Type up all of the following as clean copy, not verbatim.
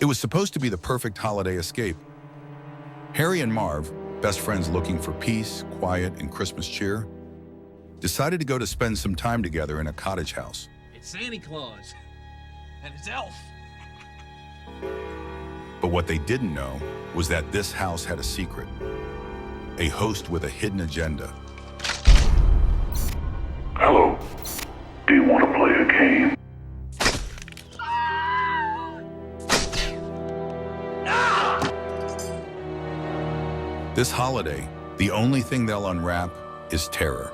It was supposed to be the perfect holiday escape. Harry and Marv, best friends looking for peace, quiet, and Christmas cheer, decided to go to spend some time together in a cottage house. It's Santa Claus and his elf. But what they didn't know was that this house had a secret, a host with a hidden agenda. Hello. Do you want to play a game? This holiday, the only thing they'll unwrap is terror.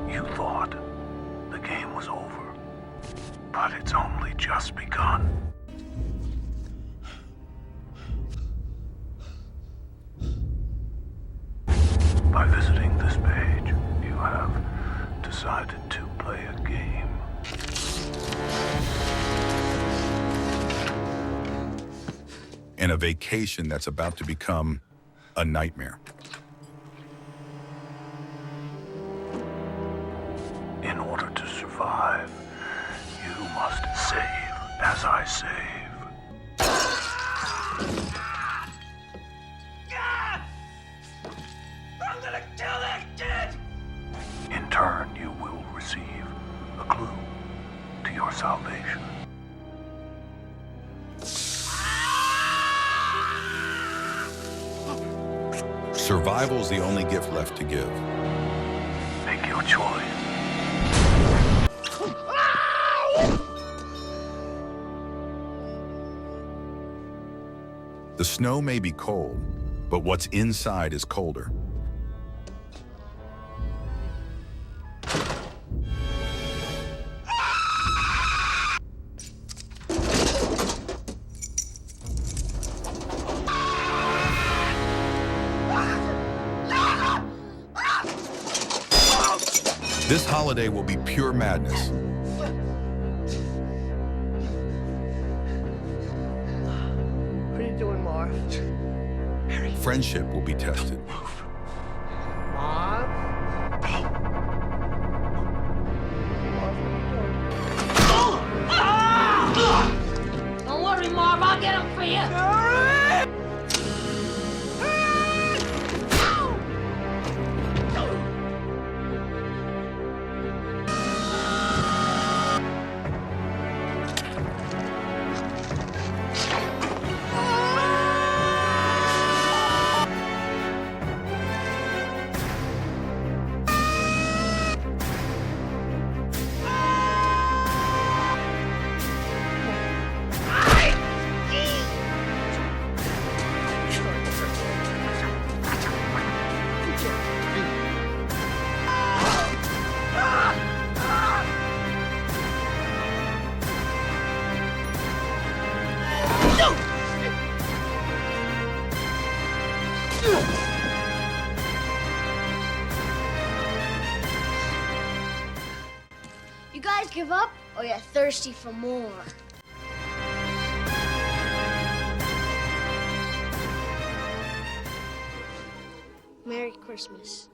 You thought the game was over, but it's only just begun. By visiting this page, you have decided to play a game. And a vacation that's about to become a nightmare. In order to survive, you must save as I save. I'm gonna kill that kid! In turn, you will receive a clue to your salvation. Survival's the only gift left to give. Make your choice. The snow may be cold, but what's inside is colder. This holiday will be pure madness. What are you doing, Marv? Friendship will be tested. Marv? Don't worry, Marv, I'll get him for you. You guys give up, or you're thirsty for more? Merry Christmas.